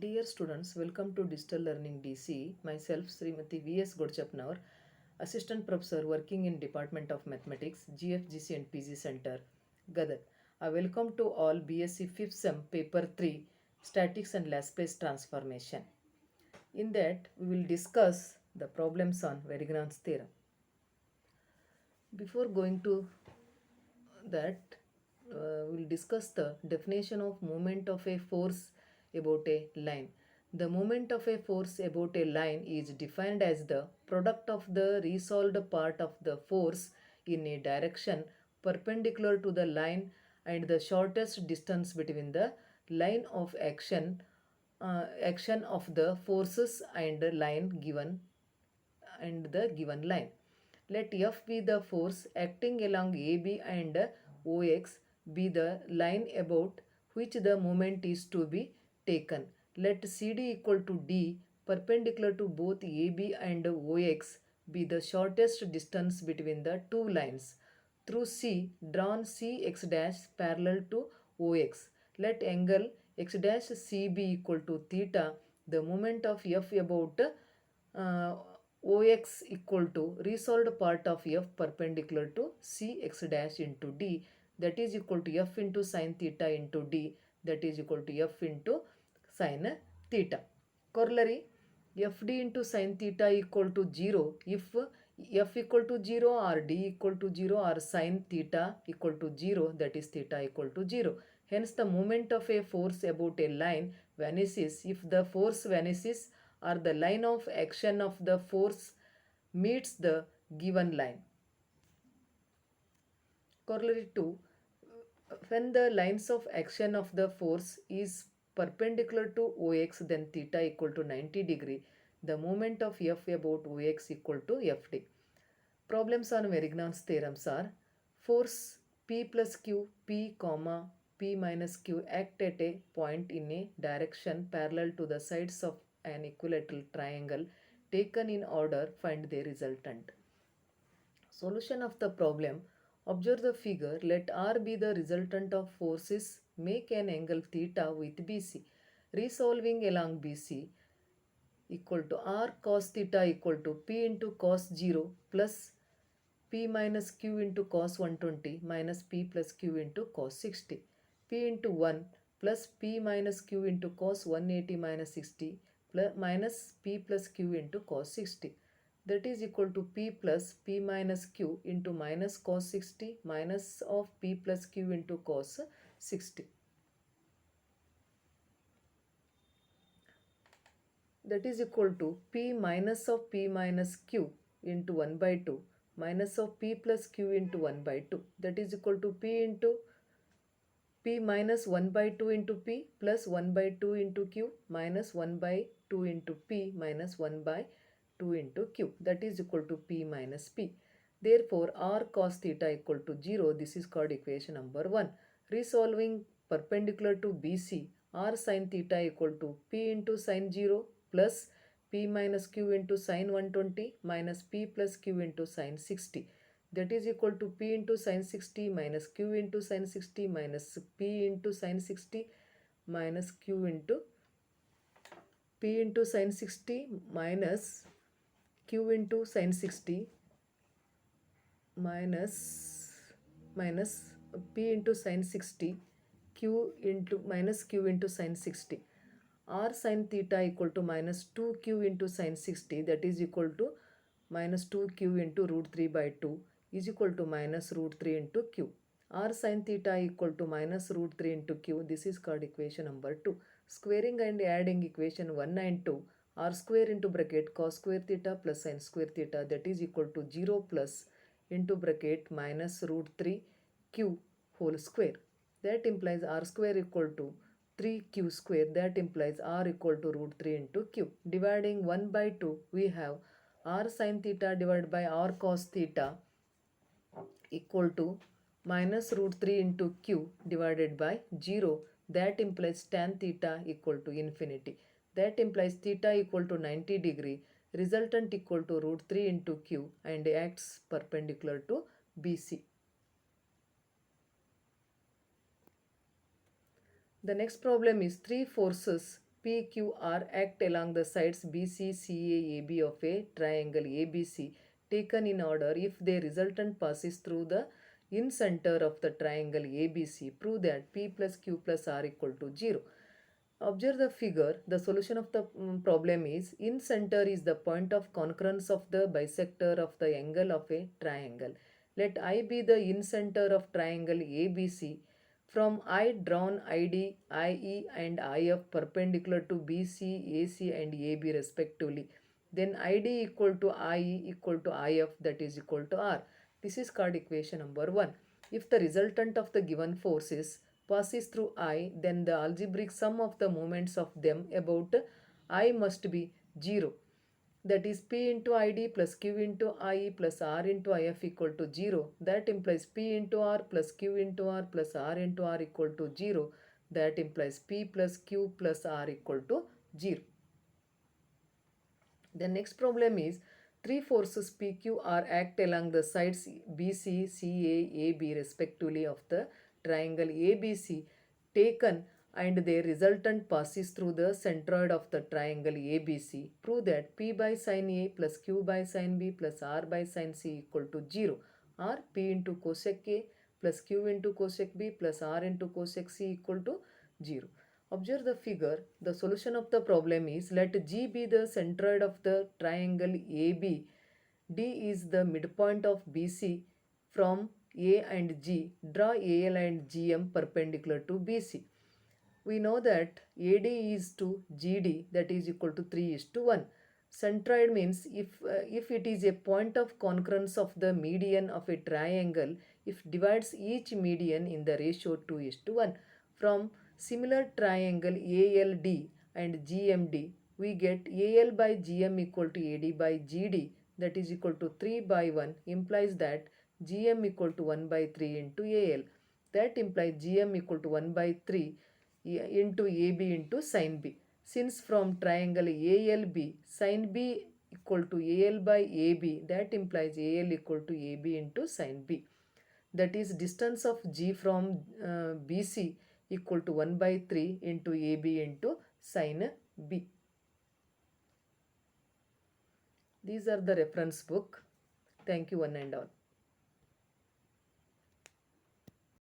Dear students, welcome to Digital Learning DC. Myself, Srimati V.S. Godchapnavar, Assistant Professor working in Department of Mathematics, GFGC and PG Center, Gadag. I welcome to all BSc 5th Sem Paper 3, Statics and Laplace Transformation. In that, we will discuss the problems on Varignon's theorem. Before going to that, we'll discuss the definition of moment of a force about a line. The moment of a force about a line is defined as the product of the resolved part of the force in a direction perpendicular to the line and the shortest distance between the line of action of the forces and the line given and the given line. Let F be the force acting along AB and OX be the line about which the moment is to be taken. Let CD equal to D perpendicular to both AB and OX be the shortest distance between the two lines. Through C, drawn CX dash parallel to OX. Let angle X dash CB equal to theta. The moment of F about uh, OX equal to resolved part of F perpendicular to CX dash into D, that is equal to F into sine theta into D, that is equal to F into sine theta. Corollary, FD into sine theta equal to 0 if F equal to 0 or D equal to 0 or sine theta equal to 0, that is theta equal to 0. Hence the moment of a force about a line vanishes if the force vanishes or the line of action of the force meets the given line. Corollary 2, when the lines of action of the force is perpendicular to OX, then theta equal to 90 degree, the moment of F about OX equal to FD. Problems on Varignon's theorems are: force P plus Q, P comma P minus Q act at a point in a direction parallel to the sides of an equilateral triangle. Taken in order, find the resultant. Solution of the problem: observe the figure. Let R be the resultant of forces. Make an angle theta with BC. Resolving along BC equal to R cos theta equal to P into cos 0 plus P minus Q into cos 120 minus P plus Q into cos 60. P into 1 plus P minus Q into cos 180 minus 60 plus minus P plus Q into cos 60. That is equal to P plus P minus Q into minus cos 60 minus of P plus Q into cos 60. That is equal to P minus of P minus Q into 1 by 2 minus of P plus Q into 1 by 2. That is equal to P into P minus 1 by 2 into P plus 1 by 2 into Q minus 1 by 2 into P minus 1 by 2 into Q. That is equal to P minus P. Therefore, R cos theta equal to 0. This is called equation number 1. Resolving perpendicular to BC, R sin theta equal to P into sin 0 plus P minus Q into sin 120 minus P plus Q into sin 60. That is equal to P into sin 60 minus Q into sin 60 minus P into sin 60 minus Q into P into sin 60 minus Q into sin 60 minus P into sin 60 Q into minus Q into sin 60. R sin theta equal to minus 2Q into sin 60, that is equal to minus 2Q into root 3 by 2 is equal to minus root 3 into Q. R sin theta equal to minus root 3 into Q. This is called equation number 2. Squaring and adding equation 1 and 2. R square into bracket cos square theta plus sin square theta, that is equal to 0 plus into bracket minus root 3 Q whole square. That implies R square equal to 3Q square, that implies R equal to root 3 into Q. Dividing 1 by 2, we have R sin theta divided by R cos theta equal to minus root 3 into Q divided by 0. That implies tan theta equal to infinity. That implies theta equal to 90 degree. Resultant equal to root 3 into Q and acts perpendicular to BC. The next problem is three forces PQR act along the sides BC, CA, AB of a triangle ABC taken in order if their resultant passes through the in center of the triangle ABC. Prove that P plus Q plus R equal to 0. Observe the figure. The solution of the problem is in center is the point of concurrence of the bisector of the angle of a triangle. Let I be the in center of triangle ABC. From I drawn ID, IE and IF perpendicular to BC, AC and AB respectively. Then ID equal to IE equal to IF, that is equal to R. This is called equation number 1. If the resultant of the given forces passes through I, then the algebraic sum of the moments of them about I must be 0. That is P into ID plus Q into IE plus R into IF equal to 0. That implies P into R plus Q into R plus R into R equal to 0. That implies P plus Q plus R equal to 0. The next problem is three forces PQR act along the sides BC, CA, AB respectively of the triangle ABC taken and their resultant passes through the centroid of the triangle ABC. Prove that P by sin A plus Q by sin B plus R by sin C equal to 0, or P into cosec A plus Q into cosec B plus R into cosec C equal to 0. Observe the figure. The solution of the problem is let G be the centroid of the triangle AB. D is the midpoint of BC. From A and G, draw AL and GM perpendicular to BC. We know that AD is to GD, that is equal to 3 is to 1. Centroid means if it is a point of concurrence of the median of a triangle, if divides each median in the ratio 2 is to 1. From similar triangle ALD and GMD, we get AL by GM equal to AD by GD, that is equal to 3 by 1, implies that GM equal to 1 by 3 into AL. That implies GM equal to 1 by 3 into AB into sin B. Since from triangle ALB, sin B equal to AL by AB, that implies AL equal to AB into sin B. That is distance of G from BC equal to 1 by 3 into AB into sin B. These are the reference book. Thank you one and all.